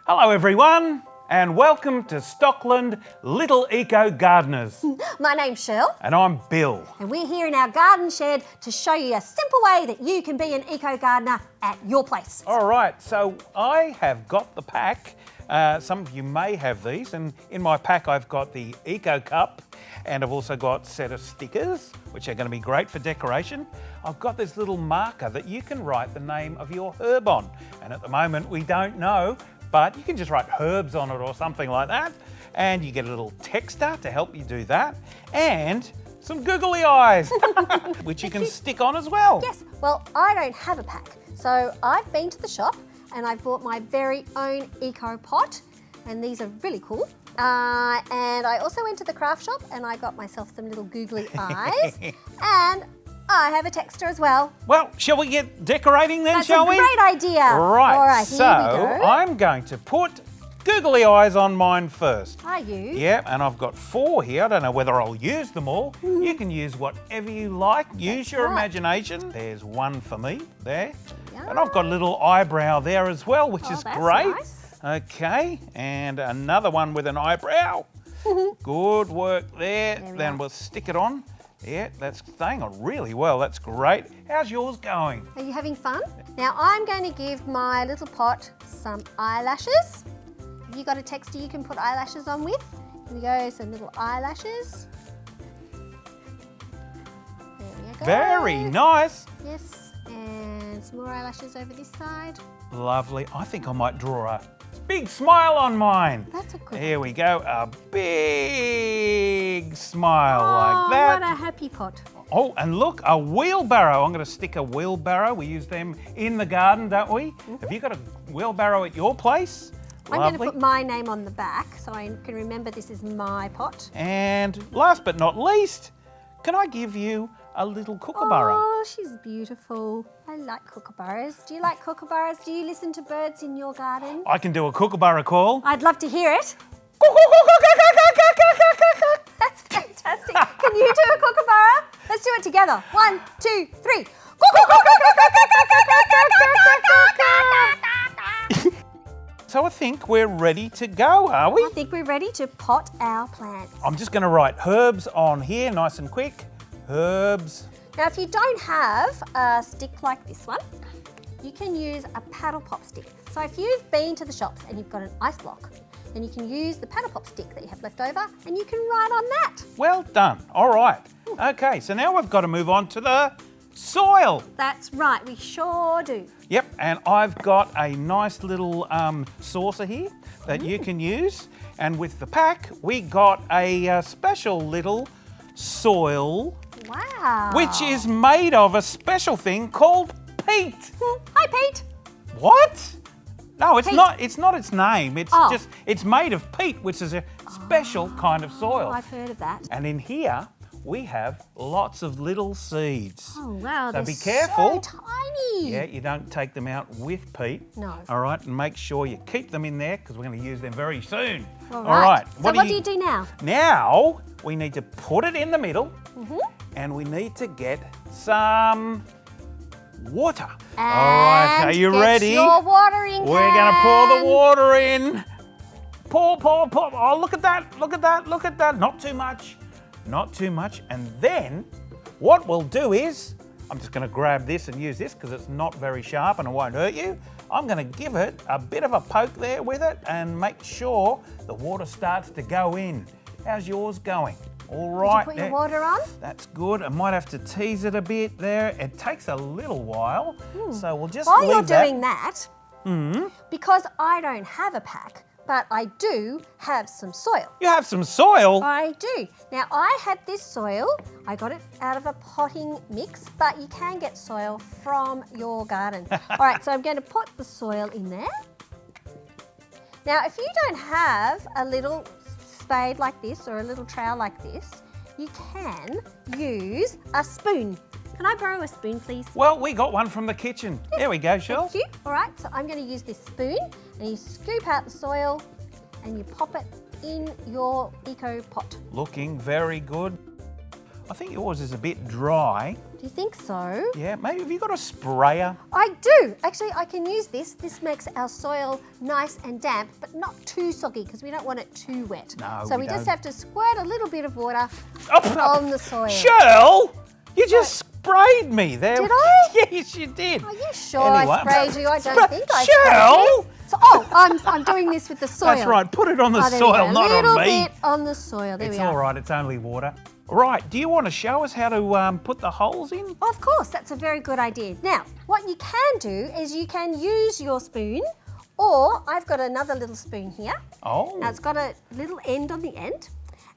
Hello everyone and welcome to Stockland Little Eco Gardeners. My name's Shirl. And I'm Bill. And we're here in our garden shed to show you a simple way that you can be an eco gardener at your place. All right, so I have got the pack. Some of you may have these, and in my pack I've got the Eco Cup and I've also got a set of stickers which are going to be great for decoration. I've got this little marker that you can write the name of your herb on, and at the moment we don't know, but you can just write herbs on it or something like that, and you get a little texter to help you do that, and some googly eyes which you can stick on as well. Yes, well, I don't have a pack, so I've been to the shop and I've bought my very own eco pot, and these are really cool. And I also went to the craft shop and I got myself some little googly eyes, and I have a texter as well. Well, shall we get decorating then, shall we? That's a great idea. Right, All right, so here we go. I'm going to put googly eyes on mine first. Are you? Yeah, and I've got 4 here. I don't know whether I'll use them all. You can use whatever you like. Use your imagination. There's one for me there. Yeah. And I've got a little eyebrow there as well, which is that's great. nice. Okay, and another one with an eyebrow. Good work there. we Then are. we'll stick it on. Yeah, that's staying on really well. That's great. How's yours going? Are you having fun? Now I'm going to give my little pot some eyelashes. Have you got a texter you can put eyelashes on with? Here we go, some little eyelashes. There we go. Very nice. Yes, and some more eyelashes over this side. Lovely. I think I might draw a big smile on mine. That's a good Here we go. A big smile Oh, like that. what a happy pot. Oh, and look, a wheelbarrow. I'm going to stick a wheelbarrow. We use them in the garden, don't we? Have you got a wheelbarrow at your place? I'm Lovely. going to put my name on the back so I can remember this is my pot. And last but not least, can I give you a little kookaburra? Oh, she's beautiful. I like kookaburras. Do you like kookaburras? Do you listen to birds in your garden? I can do a kookaburra call. I'd love to hear it. That's fantastic. Can you do a kookaburra? Let's do it together. 1, 2, 3. So I think we're ready to go, are we? I think we're ready to pot our plants. I'm just going to write herbs on here, nice and quick. Herbs. Now, if you don't have a stick like this one, you can use a paddle pop stick. So if you've been to the shops and you've got an ice block, then you can use the paddle pop stick that you have left over and you can write on that. Well done. All right. Okay, so now we've got to move on to the soil. That's right, we sure do. Yep, and I've got a nice little saucer here that you can use. And with the pack, we got a special little soil, Wow. which is made of a special thing called peat. Hi, Pete. What? No, it's Peat. not. It's not its name. It's Oh. just, it's made of peat, which is a special kind of soil. Oh, I've heard of that. And in here, we have lots of little seeds. Oh, wow, So they're be careful. so tiny. Yeah, you don't take them out with peat. No. All right, and make sure you keep them in there because we're going to use them very soon. All All right. So what do you do now? Now, we need to put it in the middle and we need to get some water. All right, are you get ready? Your watering We're going to pour the can. water in. Pour. Oh, look at that, look at that, look at that. Not too much, not too much. And then what we'll do is, I'm just going to grab this and use this because it's not very sharp and it won't hurt you. I'm going to give it a bit of a poke there with it and make sure the water starts to go in. How's yours going? All right. Did you put your water on? That's good. I might have to tease it a bit there. It takes a little while, so we'll just While leave you're that. doing that, because I don't have a pack, but I do have some soil. You have some soil. I do. Now, I had this soil. I got it out of a potting mix, but you can get soil from your garden. All right, so I'm going to put the soil in there. Now, if you don't have a little spade like this or a little trowel like this, you can use a spoon. Can I borrow a spoon, please? Well, we got one from the kitchen. There we go, Shell. Thank you. All right, so I'm going to use this spoon and you scoop out the soil and you pop it in your eco pot. Looking very good. I think yours is a bit dry. Do you think so? Yeah, maybe have you got a sprayer? I do. Actually, I can use this. This makes our soil nice and damp, but not too soggy because we don't want it too wet. No, so we we just don't. have to squirt a little bit of water Oh, on the soil. Shirl, you just sprayed me there. Did I? Yes, you did. Are you sure I sprayed you? I don't think I Shirl! sprayed you. So, I'm doing this with the soil. That's right, put it on the Oh, there we soil, go. not A little on me. bit on the soil. There It's we are. all right, it's only water. Right, do you want to show us how to put the holes in? Of course, that's a very good idea. Now, what you can do is you can use your spoon, or I've got another little spoon here. Oh, Now, it's got a little end on the end.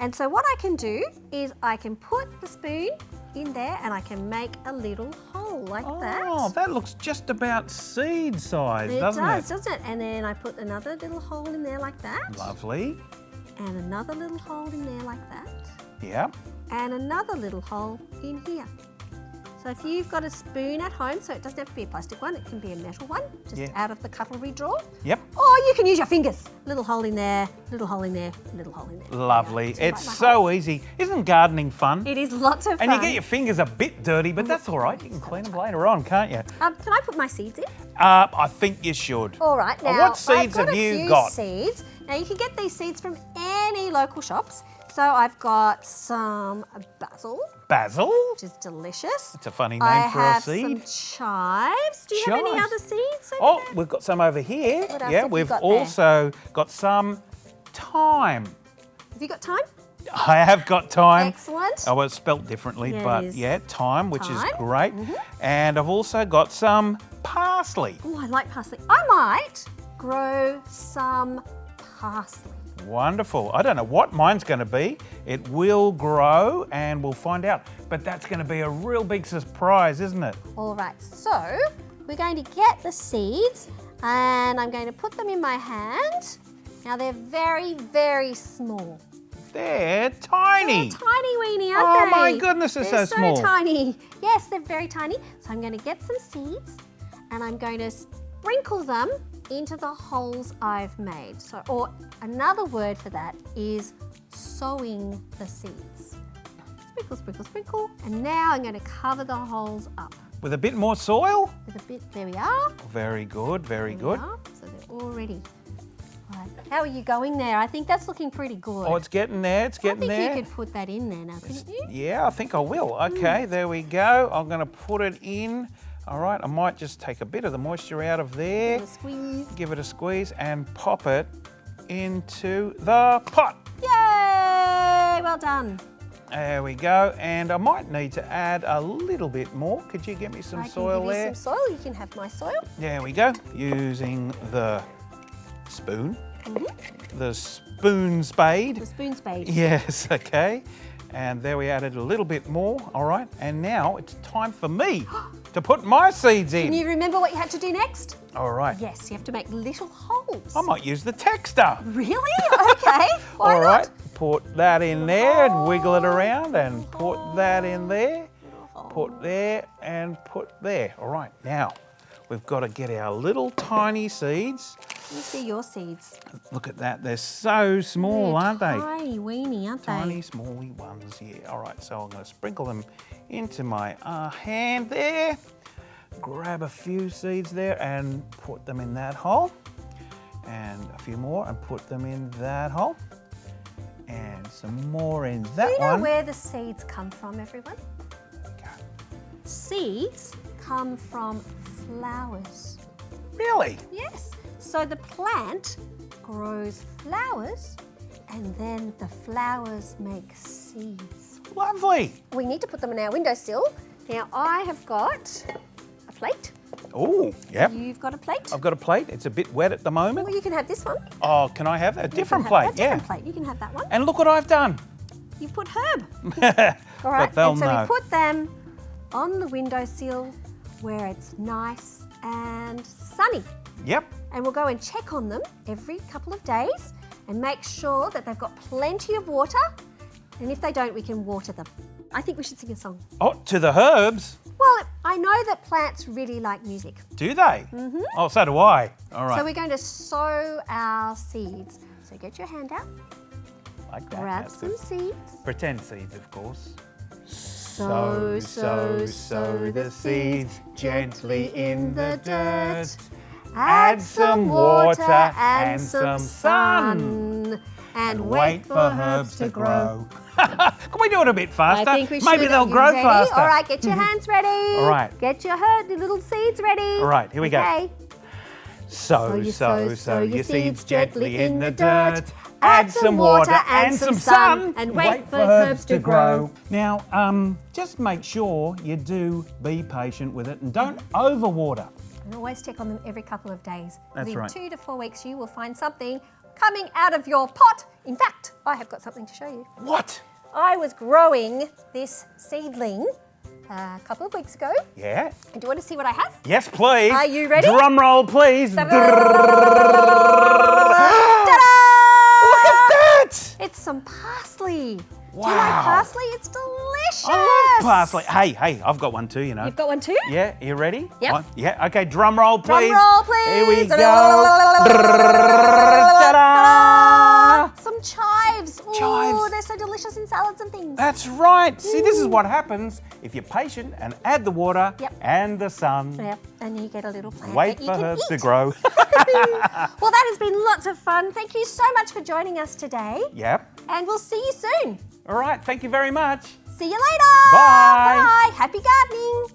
And so what I can do is I can put the spoon in there and I can make a little hole like that. Oh, that looks just about seed size, doesn't it? Doesn't it? And then I put another little hole in there like that. Lovely. And another little hole in there like that. Yeah. And another little hole in here. So if you've got a spoon at home, so it doesn't have to be a plastic one, it can be a metal one, just out of the cutlery drawer. Yep. Or you can use your fingers. Little hole in there, little hole in there, little hole in there. Lovely. So you It's like my so holes? easy. Isn't gardening fun? It is lots of fun. And you get your fingers a bit dirty, but that's all right. You can clean them later on, can't you? Can I put my seeds in? I think you should. All right. Now, What seeds I've got have you a few got? seeds. Now, you can get these seeds from any local shops. So I've got some basil, Basil? which is delicious. It's a funny name I for a have seed. some chives. Do you have any Chives. other seeds? over Oh, there? we've got some over here. What else Yeah, have you we've got there? also got some thyme. Have you got time? I have got thyme. Excellent. Oh, well, it's spelt differently, Yeah, it but is. yeah, thyme, which is Thyme. great. And I've also got some parsley. Oh, I like parsley. I might grow some parsley. Wonderful. I don't know what mine's going to be. It will grow and we'll find out. But that's going to be a real big surprise, isn't it? All right, so we're going to get the seeds and I'm going to put them in my hand. Now they're very, very small. They're tiny. They're tiny weeny, Oh, aren't they? my goodness, they're so small. so tiny. Yes, they're very tiny. So I'm going to get some seeds and I'm going to sprinkle them into the holes I've made. So, or another word for that is sowing the seeds. Sprinkle, sprinkle, sprinkle. And now I'm going to cover the holes up With a bit more soil? with a bit. There we are. Very good, very good. There we are. So they're all ready. Right. How are you going there? I think that's looking pretty good. Oh, it's getting there, it's I getting think there. you could put that in there now, couldn't you? Yeah, I think I will. Okay, there we go. I'm going to put it in. All right, I might just take a bit of the moisture out of there, Give it a squeeze. give it a squeeze and pop it into the pot. Yay! Well done. There we go. And I might need to add a little bit more. Could you get me some I soil can give there? you some soil. You can have my soil. There we go. Using the spoon. The spoon spade. The spoon spade. Yes, okay. And there we added a little bit more, all right. And now it's time for me to put my seeds Can in. you remember what you had to do next? All right. Yes, you have to make little holes. I might use the texter. Really? Okay. Why All not? right, put that in there and wiggle it around and put that in there, put there and put there. All right, now we've got to get our little tiny seeds. Let me see your seeds. Look at that, they're so small, They're aren't they? Tiny weeny, aren't Tiny, they? smally ones, yeah. All right, so I'm going to sprinkle them into my hand there. Grab a few seeds there and put them in that hole. And a few more and put them in that hole. And some more in that Do you know one. where the seeds come from, everyone? Okay. Seeds come from flowers. Really? Yes. So the plant grows flowers and then the flowers make seeds. Lovely. We need to put them on our windowsill. Now I have got a plate. Oh, yep. You've got a plate. I've got a plate. It's a bit wet at the moment. Well, you can have this one. Oh, can I have a different You can plate? have a different plate. You can have that one. And look what I've done. You've put herb. All right. But they'll and so know. we put them on the windowsill where it's nice and sunny. Yep. And we'll go and check on them every couple of days and make sure that they've got plenty of water. And if they don't, we can water them. I think we should sing a song. Oh, to the herbs. Well, I know that plants really like music. Do they? Mm-hmm. Oh, so do I. All right. So we're going to sow our seeds. So get your hand out, like that. grab That's some good. seeds. Pretend seeds, of course. Sow the seeds gently in the dirt. Add some water and some sun. And wait for herbs to grow. Can we do it a bit faster? I think we should. Maybe they'll Are you grow ready? faster. All right, get your hands ready. All right. Get your little seeds ready. All right, here we go. Okay. Sow your seeds gently in the dirt. Add some water and some sun. And wait for herbs to grow. Now, just make sure you do be patient with it and don't overwater. And always check on them every couple of days. That's Within right. 2 to 4 weeks, you will find something coming out of your pot. In fact, I have got something to show you. What? I was growing this seedling a couple of weeks ago. Yeah? And do you want to see what I have? Yes, please. Are you ready? Drum roll, please. Ta-da! Look at that! It's some parsley. Wow. Do you like parsley? It's delicious. I love parsley. Hey, I've got one too, you know. You've got one too? Yeah, you ready? Yep. One. Yeah, okay, drum roll, please. Drum roll, please. Here we go. Ta-da! Some chives. Oh, Chives. they're so delicious in salads and things. That's right. See, this is what happens if you're patient and add the water Yep. and the sun. Yep, and you get a little plant Wait that for you can herbs eat. to grow. Well, that has been lots of fun. Thank you so much for joining us today. Yep. And we'll see you soon. All right, thank you very much. See you later. Bye. Bye. Happy gardening.